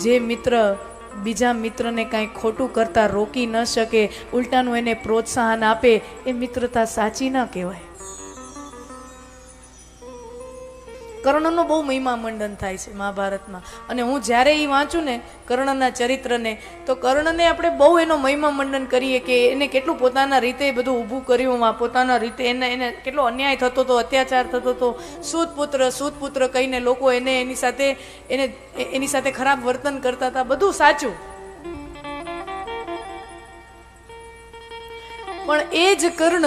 જે મિત્ર બીજા મિત્રને કાંઈ ખોટું કરતા રોકી ન શકે, ઉલટાનું એને પ્રોત્સાહન આપે, એ મિત્રતા સાચી ના કહેવાય. કર્ણનો બહુ મહિમા મંડન થાય છે મહાભારતમાં. અને હું જ્યારે એ વાંચું ને કર્ણના ચરિત્રને, તો કર્ણને આપણે બહુ એનો મહિમા મંડન કરીએ કે એને કેટલું પોતાના રીતે બધું ઊભું કર્યું, પોતાના રીતે એને કેટલો અન્યાય થતો હતો, અત્યાચાર થતો હતો. સૂતપુત્ર કહીને લોકો એની સાથે ખરાબ વર્તન કરતા હતા, બધું સાચું. પણ એ જ કર્ણ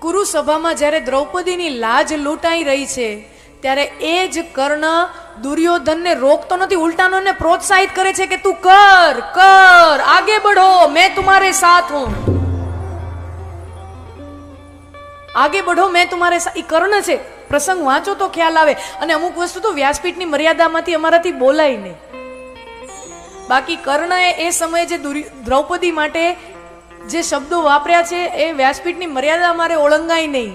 કુરુસભામાં જ્યારે દ્રૌપદીની લાજ લૂંટાઈ રહી છે, ત્યારે એ જ કર્ણ દુર્યોધનને રોકતો નથી, ઉલટાનો એને પ્રોત્સાહિત કરે છે કે તું કર આગે બઢો, મેં તુમ્હારે સાથ હું, આગે બઢો મેં તુમ્હારે સાથ. ઈ કર્ણ છે. પ્રસંગ વાંચો તો ખ્યાલ આવે. અને અમુક વસ્તુ તો વ્યાસપીઠની મર્યાદામાંથી અમારાથી બોલાય નહીં. બાકી કર્ણએ એ સમયે જે દ્રૌપદી માટે જે શબ્દો વાપર્યા છે એ વ્યાસપીઠની મર્યાદા અમારે ઓળંગાય નહીં.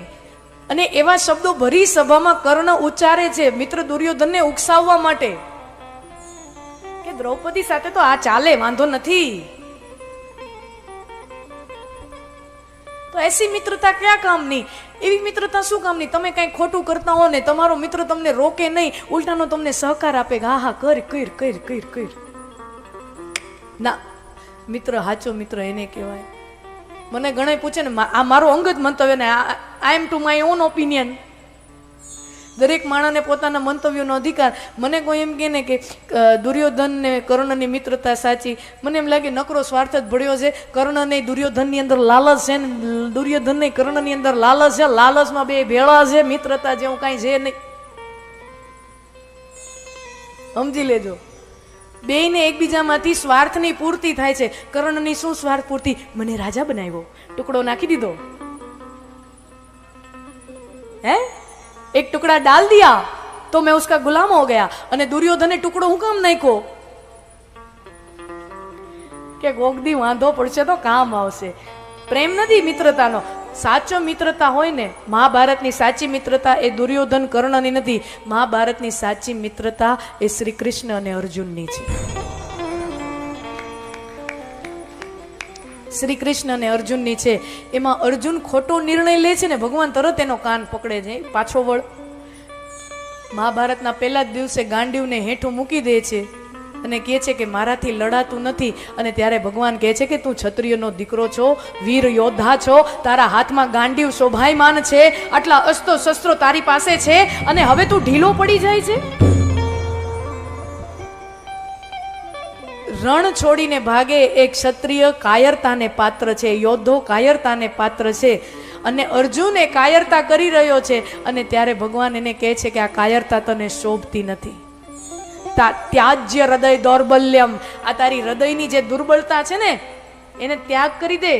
અને એવા શબ્દો ભરી સભામાં કર્ણ ઉચ્ચારે છે મિત્ર દુર્યોધનને ઉકસાવવા માટે કે દ્રૌપદી સાથે તો આ ચાલે, વાંધો નથી. તો એસી મિત્રતા ક્યાં કામની? એવી મિત્રતા શું કામની? તમે કઈ ખોટું કરતા હો ને તમારો મિત્ર તમને રોકે નહીં, ઉલટાનો તમને સહકાર આપે કે હા હા કર. ના, મિત્ર સાચો મિત્ર એને કહેવાય. મને ઘણા પૂછે ને, આ મારો અંગત મંતવ્ય ને આઈ એમ ટુ માય ઓન ઓપિનિયન. દરેક માણસને પોતાના મંતવ્યોનો અધિકાર. મને કોઈ એમ કહે ને કે દુર્યોધન ને કર્ણની મિત્રતા સાચી, મને એમ લાગે નકરો સ્વાર્થ જ ભળ્યો છે. કર્ણ ને દુર્યોધનની અંદર લાલચ છે ને દુર્યોધન ને કર્ણની અંદર લાલચ છે. લાલચમાં બે ભેળા છે, મિત્રતા જેવું કાંઈ છે નહીં. સમજી લેજો. બેયને એકબીજામાંથી સ્વાર્થની પૂર્તિ થાય છે. કર્ણની શું સ્વાર્થ પૂર્તિ? મને રાજા બનાવ્યો, ટુકડો નાખી દીધો, હે એક ટુકડા ડાલ દિયા તો मैं उसका गुलाम हो गया. અને દુર્યોધને ટુકડો હું કામ નાખ્યો કે ગોગદી વાંધો પડશે તો કામ આવશે. પ્રેમ નથી મિત્રતાનો. સાચો મિત્રતા હોય ને, મહાભારતની સાચી મિત્રતા એ દુર્યોધન કર્ણની નથી. મહાભારતની સાચી મિત્રતા એ શ્રી કૃષ્ણ અને અર્જુનની છે. શ્રી કૃષ્ણ અને અર્જુનની છે. એમાં અર્જુન ખોટો નિર્ણય લે છે ને ભગવાન તરત એનો કાન પકડે છે, પાછો વળ. મહાભારતના પહેલા જ દિવસે ગાંડીવને હેઠું મૂકી દે છે અને કહે છે કે મારાથી લડાતું નથી. અને ત્યારે ભગવાન કહે છે કે તું ક્ષત્રિયનો દીકરો છો, વીર યોદ્ધા છો, તારા હાથમાં ગાંડીવ શોભાયમાન છે, આટલા અસ્ત્રો શસ્ત્રો તારી પાસે છે, અને હવે તું ઢીલો પડી જાય છે. રણ છોડીને ભાગે એક ક્ષત્રિય કાયરતાને પાત્ર છે, યોદ્ધો કાયરતાને પાત્ર છે. અને અર્જુન એ કાયરતા કરી રહ્યો છે. અને ત્યારે ભગવાન એને કહે છે કે આ કાયરતા તને શોભતી નથી. ત્યાજ્ય હૃદય દૌર્બલ્યમ, આ તારી હૃદયની જે દુર્બળતા છે ને એને ત્યાગ કરી દે.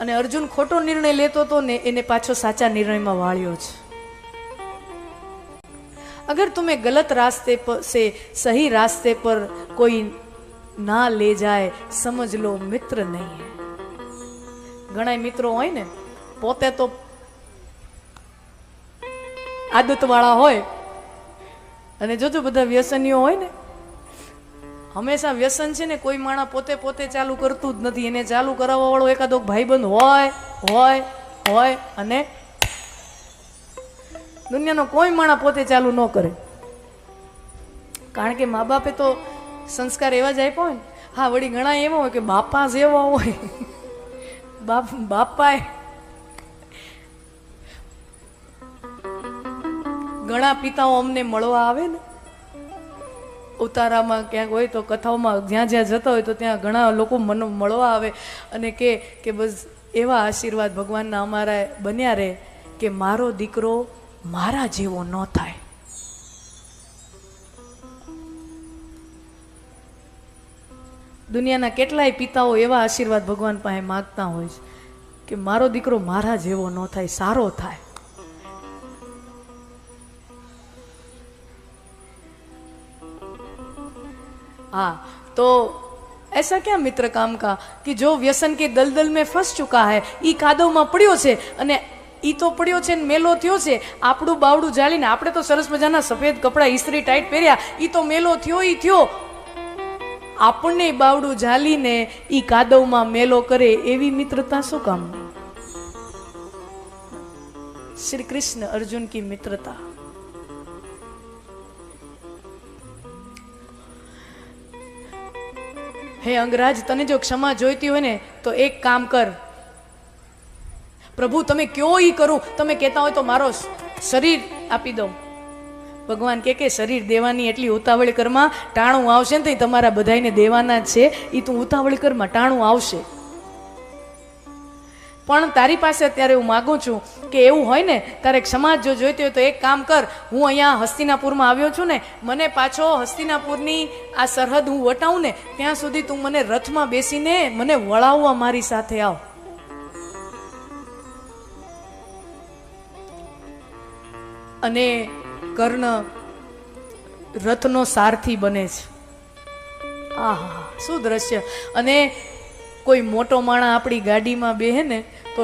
અને અર્જુન ખોટો નિર્ણય લેતો હતો ને એને પાછો સાચા નિર્ણયમાં વાળ્યો છે. अगर तुम्हें गलत रास्ते पर से सही रास्ते पर कोई ना ले जाए समझ लो मित्र नहीं है. घણા મિત્રો હોય ને પોતે તો આદત વાળા હોય, અને જોજો બધા વ્યસનીઓ હોય ને, હંમેશા વ્યસન છે ને કોઈ માણસ પોતે ચાલુ કરતું જ નથી. એને ચાલુ કરાવવા વાળો એકાદો ભાઈબંધ હોય અને દુનિયાનો કોઈ માણસ પોતે ચાલુ ન કરે. કારણ કે મા બાપે તો સંસ્કાર એવા જ આપ્યા હોય ને. હા, વળી ઘણા એવા હોય કે બાપા જેવા હોય, બાપાએ ઘણા પિતાઓ અમને મળવા આવે ને, ઉતારામાં ક્યાંક હોય તો કથાઓમાં જ્યાં જતા હોય તો ત્યાં ઘણા લોકો મને મળવા આવે અને કે બસ એવા આશીર્વાદ ભગવાનના અમારા બન્યા રહે કે મારો દીકરો મારા જેવો ન થાય. દુનિયાના કેટલાય પિતાઓ એવા આશીર્વાદ ભગવાન પાસે માગતા હોય છે કે મારો દીકરો મારા જેવો ન થાય, સારો થાય. हाँ, तो ऐसा क्या मित्र काम का कि जो व्यसन के दलदल में फंस चुका है, ई कादव में पड़્યો છે અને ઈ તો પડ્યો છે ને મેલો થયો છે. આપણું બાવડું જાળીને આપણે તો સરસ મજાના સફેદ કપડાં ઇસ્ત્રી ટાઈટ પહેર્યા, ઈ તો મેલો થયો ઈ થયો. આપણને બાવડું ઝાલીને ઈ કાદવમાં મેલો કરે એવી મિત્રતા શું કામ? શ્રી કૃષ્ણ અર્જુન કી મિત્રતા. હે અંગરાજ, તને જો ક્ષમા જોઈતી હોય ને તો એક કામ કર. પ્રભુ તમે કયો ઈ કરું, તમે કહેતા હોય તો મારો શરીર આપી દઉં. ભગવાન કે શરીર દેવાની એટલી ઉતાવળ કરમાં, ટાણું આવશે ને તો તમારા બધાને દેવાના જ છે. ઈ તું ઉતાવળ કરમાં, ટાણું આવશે. પણ તારી પાસે અત્યારે હું માગું છું કે એવું હોય ને તારે ક્ષમા જો જોઈતી હોય તો એક કામ કર. હું અહીંયા હસ્તિનાપુરમાં આવ્યો છું ને, મને પાછો હસ્તિનાપુરની આ સરહદ હું વટાવું ને ત્યાં સુધી તું મને રથમાં બેસીને મને વળાવવા મારી સાથે આવ. અને કર્ણ રથનો સારથી બને છે. આહા શું દ્રશ્ય! અને કોઈ મોટો માણા આપણી ગાડીમાં બેહે ને તો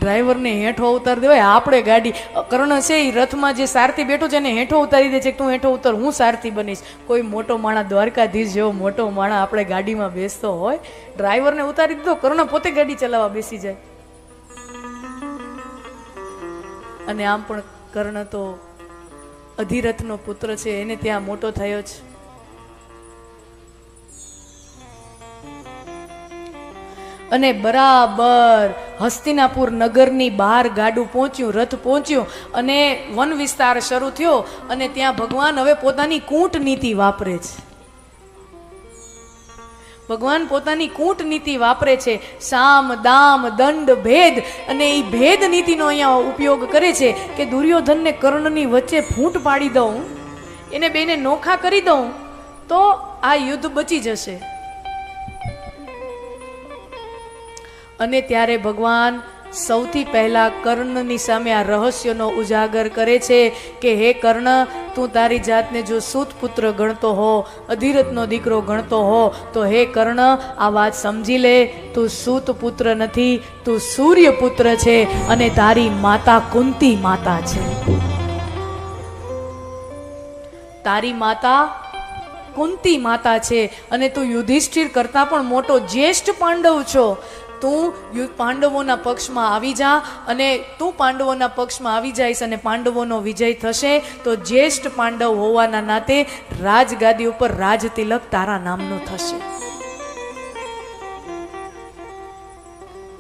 ડ્રાઈવરને હેઠો ઉતાર દેવાય. આપણે ગાડી કર્ણ છે એ રથમાં જે સારથી બેઠો છે એને હેઠો ઉતારી દે છે કે તું હેઠો ઉતર, હું સારથી બનીશ. કોઈ મોટો માણા દ્વારકાધીશ જેવો મોટો માણા આપણે ગાડીમાં બેસતો હોય, ડ્રાઈવરને ઉતારી દીધો, કર્ણ પોતે ગાડી ચલાવવા બેસી જાય. અને આમ પણ કર્ણ તો અધિરથનો પુત્ર છે, એને ત્યાં મોટો થયો છે. અને બરાબર હસ્તિનાપુર નગરની બહાર ગાડું પહોંચ્યું, રથ પહોંચ્યું અને વન વિસ્તાર શરૂ થયો. અને ત્યાં ભગવાન હવે પોતાની કૂટનીતિ વાપરે છે. ભગવાન પોતાની કૂટનીતિ વાપરે છે. સામ દામ દંડ ભેદ, અને એ ભેદ નીતિનો અહીંયા ઉપયોગ કરે છે કે દુર્યોધનને કર્ણની વચ્ચે ફૂંટ પાડી દઉં, એને બેને નોખા કરી દઉં તો આ યુદ્ધ બચી જશે. અને ત્યારે ભગવાન સૌથી પહેલા કર્ણની સામે આ રહસ્યનો ઉજાગર કરે છે કે હે કર્ણ, તું તારી જાતને જો સૂત પુત્ર ગણતો હો, અધિરથનો દીકરો ગણતો હો, તો હે કર્ણ આ વાત સમજી લે. તું સૂત પુત્ર નથી, તું સૂર્ય પુત્ર છે અને તારી માતા કુંતી માતા છે. તારી માતા કુંતી માતા છે અને તું યુધિષ્ઠિર કરતા પણ મોટો જ્યેષ્ઠ પાંડવ છો. તું પાંડવોના પક્ષમાં આવી જા, અને તું પાંડવોના પક્ષમાં આવી જઈશ અને પાંડવોનો વિજય થશે તો જ્યેષ્ઠ પાંડવ હોવાના નાતે રાજગાદી ઉપર રાજ તિલક તારા નામનું થશે.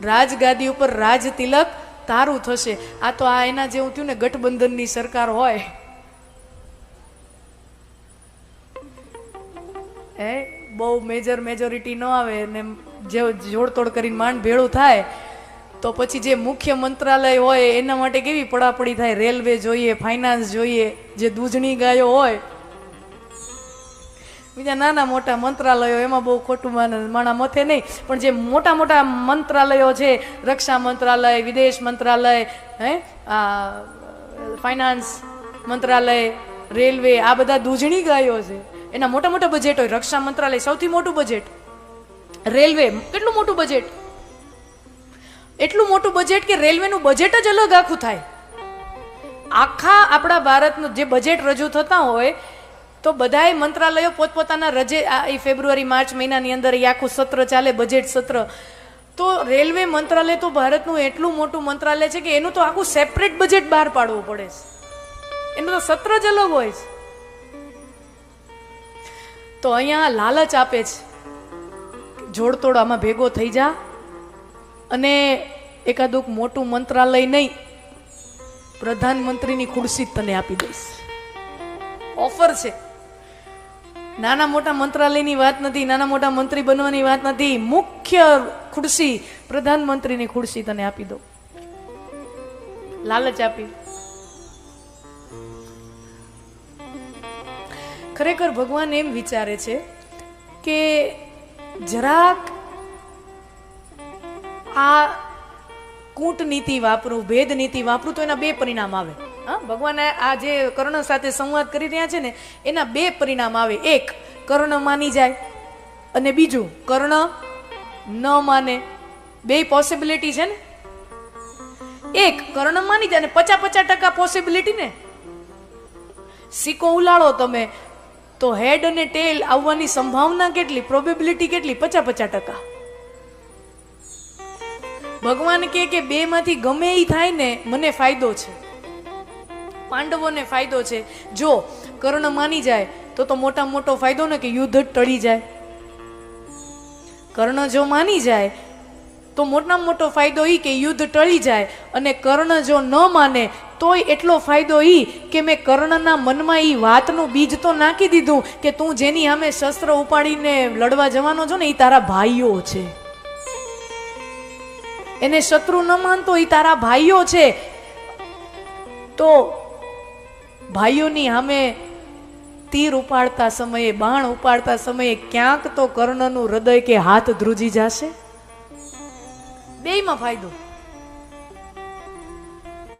રાજગાદી ઉપર રાજ તિલક તારું થશે. આ તો આ એના જેવું થયું ને ગઠબંધનની સરકાર હોય, બહુ મેજોરિટી ન આવે ને જે જોડતોડ કરીને માંડ ભેળું થાય તો પછી જે મુખ્ય મંત્રાલય હોય એના માટે કેવી પડાપડી થાય. રેલવે જોઈએ, ફાઇનાન્સ જોઈએ, જે દૂધણી ગાયો હોય, બીજા નાના મોટા મંત્રાલયો એમાં બહુ ખોટું માણા મથે નહીં, પણ જે મોટા મોટા મંત્રાલયો છે, રક્ષા મંત્રાલય, વિદેશ મંત્રાલય, ફાઇનાન્સ મંત્રાલય, રેલવે, આ બધા દૂધણી ગાયો છે. એના મોટા મોટા બજેટ હોય. રક્ષા મંત્રાલય સૌથી મોટું બજેટ, રેલવે કેટલું મોટું બજેટ, એટલું મોટું બજેટ કે રેલવેનું બજેટ જ અલગ આખું થાય. આખા આપણા ભારતનું જે બજેટ રજૂ થતા હોય તો બધાય મંત્રાલયો પોતપોતાના રજે એ ફેબ્રુઆરી માર્ચ મહિનાની અંદર એ આખું સત્ર ચાલે, બજેટ સત્ર. તો રેલવે મંત્રાલય તો ભારતનું એટલું મોટું મંત્રાલય છે કે એનું તો આખું સેપરેટ બજેટ બહાર પાડવું પડે છે. એનું તો સત્ર જ અલગ હોય છે. તો અહીંયા લાલચ આપે છે, જોડતોડ આમાં ભેગો થઈ જા અને એકાદુક મોટું મંત્રાલય નહીં, પ્રધાનમંત્રીની ખુરશી તને આપી દઈશ. ઓફર છે. નાના મોટા મંત્રાલયની વાત નથી, નાના મોટા મંત્રી બનવાની વાત નથી. મુખ્ય ખુરશી, પ્રધાનમંત્રીની ખુરશી તને આપી દો. લાલચ આપી. ખરેખર ભગવાન એમ વિચારે છે કે જરાક આ કૂટનીતિ વાપરું, ભેદ નીતિ વાપરું તો એના બે પરિણામ આવે. હા, ભગવાન આ જે કર્ણ સાથે સંવાદ કરી રહ્યા છે ને એના બે પરિણામ આવે. એક, કર્ણ માની જાય, અને બીજું કર્ણ ન માને. બે પોસિબિલિટી છે ને. એક કર્ણ માની જાય ને 50% પોસિબિલિટી ને. સિક્કો ઉલાળો તમે તો હેડ અને ટેલ આવવાની સંભાવના કેટલી, પ્રોબેબિલિટી કેટલી? 50%. ભગવાન કે બે માંથી ગમે એ થાય ને મને ફાયદો છે, પાંડવોને ફાયદો છે. જો કર્ણ માની જાય તો મોટામાં મોટો ફાયદો ને કે યુદ્ધ ટળી જાય. કર્ણ જો માની જાય તો મોટામાં મોટો ફાયદો ઈ કે યુદ્ધ ટળી જાય. અને કર્ણ જો ન માને તોય એટલો ફાયદો ઈ કે મેં કર્ણના મનમાં ઈ વાતનું બીજ તો નાખી દીધું કે તું જેની સામે શસ્ત્ર ઉપાડીને લડવા જવાનો છો ને એ તારા ભાઈઓ છે. એને શત્રુ ન માનતો એ તારા ભાઈઓ છે. તો ભાઈઓની સામે તીર ઉપાડતા સમયે, બાણ ઉપાડતા સમયે ક્યાંક તો કર્ણનું હૃદય કે હાથ ધ્રુજી જશે. બેયમાં ફાયદો.